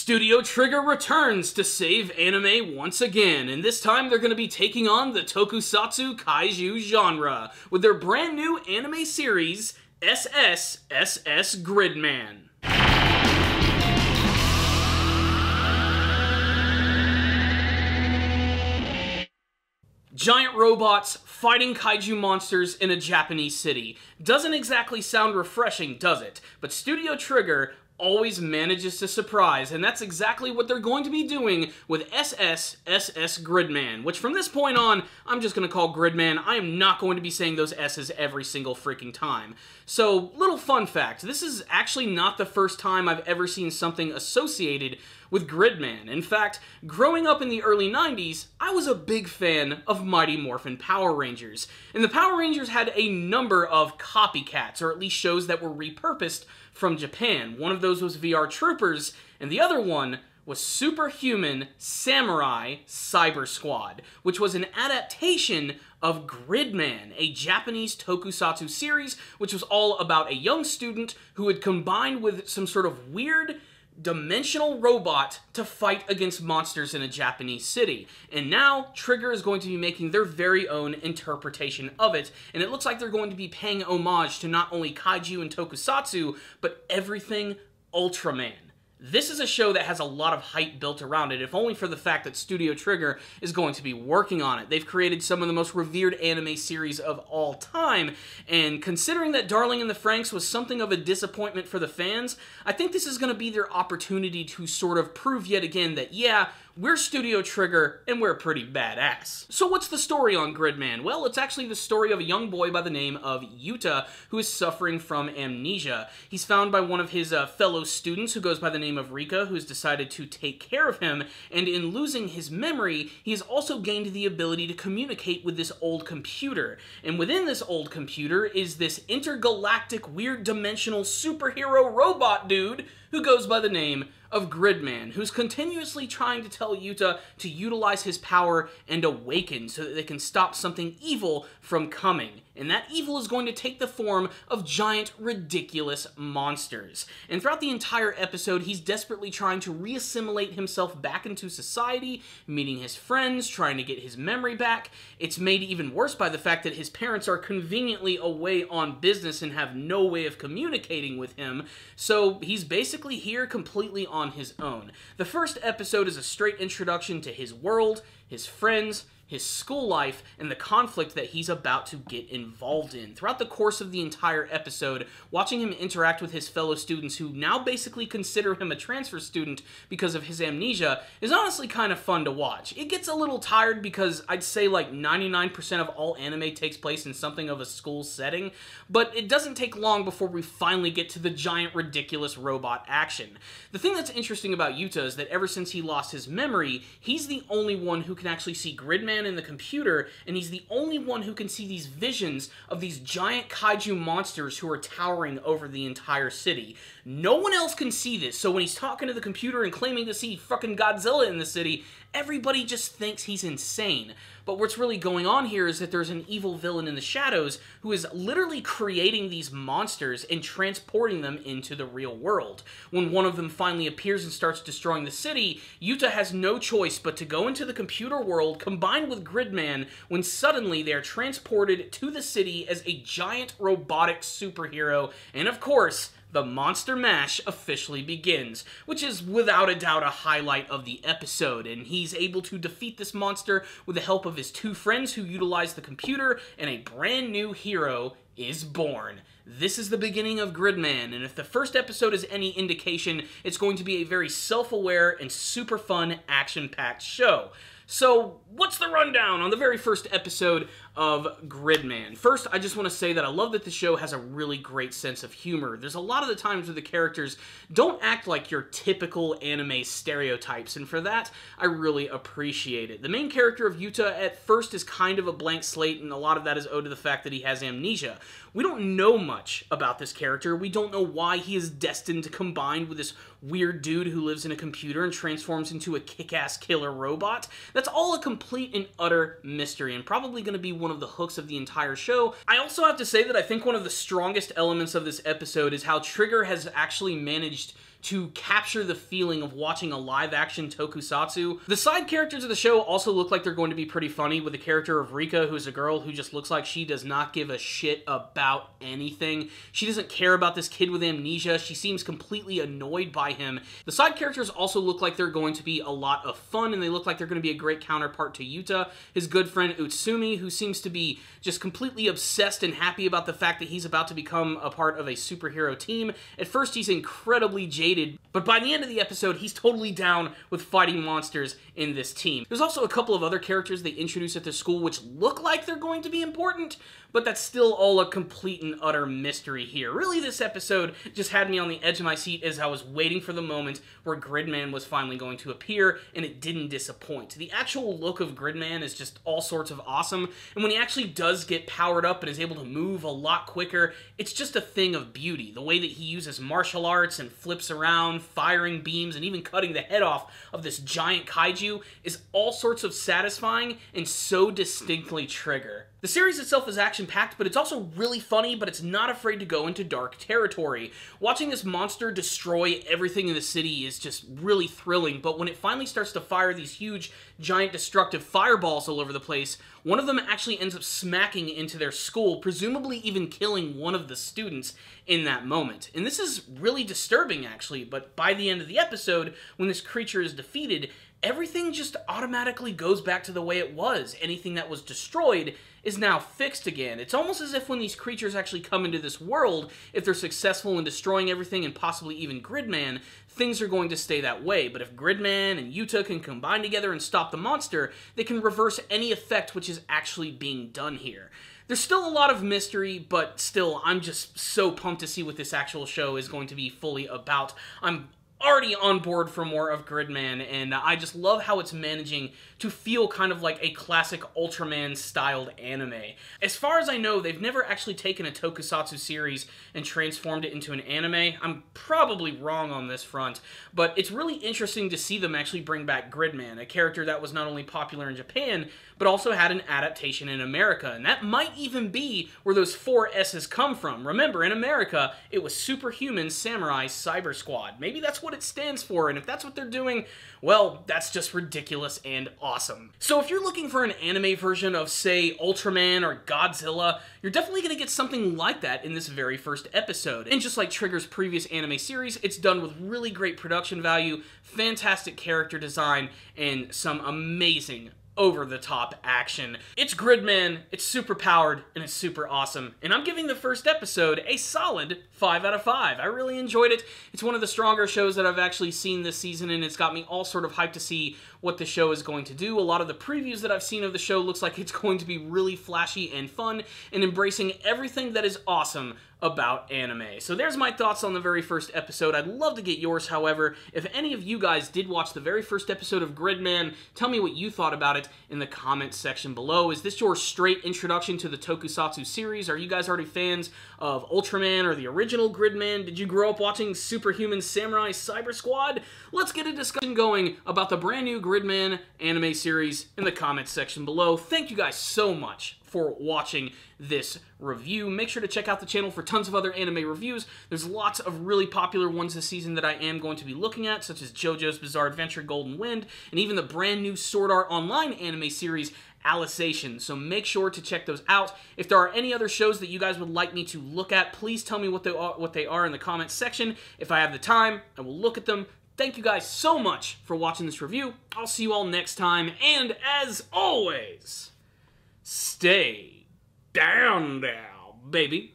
Studio Trigger returns to save anime once again, and this time they're going to be taking on the Tokusatsu Kaiju genre with their brand new anime series, SSSS.Gridman. Giant robots fighting kaiju monsters in a Japanese city. Doesn't exactly sound refreshing, does it? But Studio Trigger always manages to surprise, and that's exactly what they're going to be doing with SSSS.Gridman, which from this point on, I'm just going to call Gridman. I am not going to be saying those S's every single freaking time. So, little fun fact, this is actually not the first time I've ever seen something associated with Gridman. In fact, growing up in the early 90s, I was a big fan of Mighty Morphin Power Rangers, and the Power Rangers had a number of copycats, or at least shows that were repurposed from Japan. One of those was VR Troopers, and the other one was Super Human Samurai Syber-Squad, which was an adaptation of Gridman, a Japanese tokusatsu series, which was all about a young student who had combined with some sort of weird dimensional robot to fight against monsters in a Japanese city. And now, Trigger is going to be making their very own interpretation of it, and it looks like they're going to be paying homage to not only kaiju and tokusatsu, but everything Ultraman. This is a show that has a lot of hype built around it, if only for the fact that Studio Trigger is going to be working on it. They've created some of the most revered anime series of all time, and considering that Darling in the Franxx was something of a disappointment for the fans, I think this is going to be their opportunity to sort of prove yet again that, yeah, we're Studio Trigger, and we're pretty badass. So what's the story on Gridman? Well, it's actually the story of a young boy by the name of Yuta, who is suffering from amnesia. He's found by one of his fellow students, who goes by the name of Rika, who's decided to take care of him, and in losing his memory, he has also gained the ability to communicate with this old computer. And within this old computer is this intergalactic, weird dimensional superhero robot dude who goes by the name of Gridman, who's continuously trying to tell Yuta to utilize his power and awaken so that they can stop something evil from coming. And that evil is going to take the form of giant, ridiculous monsters. And throughout the entire episode, he's desperately trying to reassimilate himself back into society, meeting his friends, trying to get his memory back. It's made even worse by the fact that his parents are conveniently away on business and have no way of communicating with him, so he's basically here completely on his own. The first episode is a straight introduction to his world, his friends, his school life, and the conflict that he's about to get involved in. Throughout the course of the entire episode, watching him interact with his fellow students who now basically consider him a transfer student because of his amnesia is honestly kind of fun to watch. It gets a little tired because I'd say like 99% of all anime takes place in something of a school setting, but it doesn't take long before we finally get to the giant, ridiculous robot action. The thing that's interesting about Yuta is that ever since he lost his memory, he's the only one who can actually see Gridman in the computer, and he's the only one who can see these visions of these giant kaiju monsters who are towering over the entire city. No one else can see this, so when he's talking to the computer and claiming to see fucking Godzilla in the city, everybody just thinks he's insane. But what's really going on here is that there's an evil villain in the shadows who is literally creating these monsters and transporting them into the real world. When one of them finally appears and starts destroying the city, Yuta has no choice but to go into the computer world combined with Gridman when suddenly they are transported to the city as a giant robotic superhero, and of course, the Monster Mash officially begins, which is without a doubt a highlight of the episode, and he's able to defeat this monster with the help of his two friends who utilize the computer, and a brand new hero is born. This is the beginning of Gridman, and if the first episode is any indication, it's going to be a very self-aware and super fun, action-packed show. So, what's the rundown on the very first episode of Gridman? First, I just want to say that I love that the show has a really great sense of humor. There's a lot of the times where the characters don't act like your typical anime stereotypes, and for that, I really appreciate it. The main character of Yuta at first is kind of a blank slate, and a lot of that is owed to the fact that he has amnesia. We don't know much about this character. We don't know why he is destined to combine with this weird dude who lives in a computer and transforms into a kick-ass killer robot. That's all a complete and utter mystery, and probably going to be one of the hooks of the entire show. I also have to say that I think one of the strongest elements of this episode is how Trigger has actually managed to capture the feeling of watching a live-action tokusatsu. The side characters of the show also look like they're going to be pretty funny, with the character of Rika, who's a girl who just looks like she does not give a shit about anything. She doesn't care about this kid with amnesia. She seems completely annoyed by him. The side characters also look like they're going to be a lot of fun, and they look like they're going to be a great counterpart to Yuta, his good friend Utsumi, who seems to be just completely obsessed and happy about the fact that he's about to become a part of a superhero team. At first, he's incredibly jaded, but by the end of the episode, he's totally down with fighting monsters in this team. There's also a couple of other characters they introduce at the school which look like they're going to be important, but that's still all a complete and utter mystery here. Really, this episode just had me on the edge of my seat as I was waiting for the moment where Gridman was finally going to appear, and it didn't disappoint. The actual look of Gridman is just all sorts of awesome, and when he actually does get powered up and is able to move a lot quicker, it's just a thing of beauty. The way that he uses martial arts and flips around, firing beams, and even cutting the head off of this giant kaiju is all sorts of satisfying and so distinctly Trigger. The series itself is action-packed, but it's also really funny, but it's not afraid to go into dark territory. Watching this monster destroy everything in the city is just really thrilling, but when it finally starts to fire these huge, giant destructive fireballs all over the place, one of them actually ends up smacking into their school, presumably even killing one of the students in that moment. And this is really disturbing, actually, but by the end of the episode, when this creature is defeated, everything just automatically goes back to the way it was. Anything that was destroyed is now fixed again. It's almost as if when these creatures actually come into this world, if they're successful in destroying everything and possibly even Gridman, things are going to stay that way. But if Gridman and Yuta can combine together and stop the monster, they can reverse any effect which is actually being done here. There's still a lot of mystery, but still, I'm just so pumped to see what this actual show is going to be fully about. I'm already on board for more of Gridman, and I just love how it's managing to feel kind of like a classic Ultraman-styled anime. As far as I know, they've never actually taken a tokusatsu series and transformed it into an anime. I'm probably wrong on this front, but it's really interesting to see them actually bring back Gridman, a character that was not only popular in Japan, but also had an adaptation in America, and that might even be where those 4 S's come from. Remember, in America, it was Super Human Samurai Syber-Squad. Maybe that's what it stands for, and if that's what they're doing, well, that's just ridiculous and awesome. So if you're looking for an anime version of, say, Ultraman or Godzilla, you're definitely going to get something like that in this very first episode. And just like Trigger's previous anime series, it's done with really great production value, fantastic character design, and some amazing over-the-top action. It's Gridman, it's super powered, and it's super awesome. And I'm giving the first episode a solid 5 out of 5. I really enjoyed it. It's one of the stronger shows that I've actually seen this season, and it's got me all sort of hyped to see what the show is going to do. A lot of the previews that I've seen of the show looks like it's going to be really flashy and fun, and embracing everything that is awesome about anime. So there's my thoughts on the very first episode. I'd love to get yours, however. If any of you guys did watch the very first episode of Gridman, tell me what you thought about it in the comments section below. Is this your straight introduction to the Tokusatsu series? Are you guys already fans of Ultraman or the original Gridman? Did you grow up watching Super Human Samurai Syber-Squad? Let's get a discussion going about the brand new Gridman anime series in the comments section below. Thank you guys so much for watching this review. Make sure to check out the channel for tons of other anime reviews. There's lots of really popular ones this season that I am going to be looking at, such as JoJo's Bizarre Adventure Golden Wind, and even the brand new Sword Art Online anime series, Alicization. So make sure to check those out. If there are any other shows that you guys would like me to look at, please tell me what they are in the comments section. If I have the time, I will look at them. Thank you guys so much for watching this review. I'll see you all next time, and as always, stay down, baby.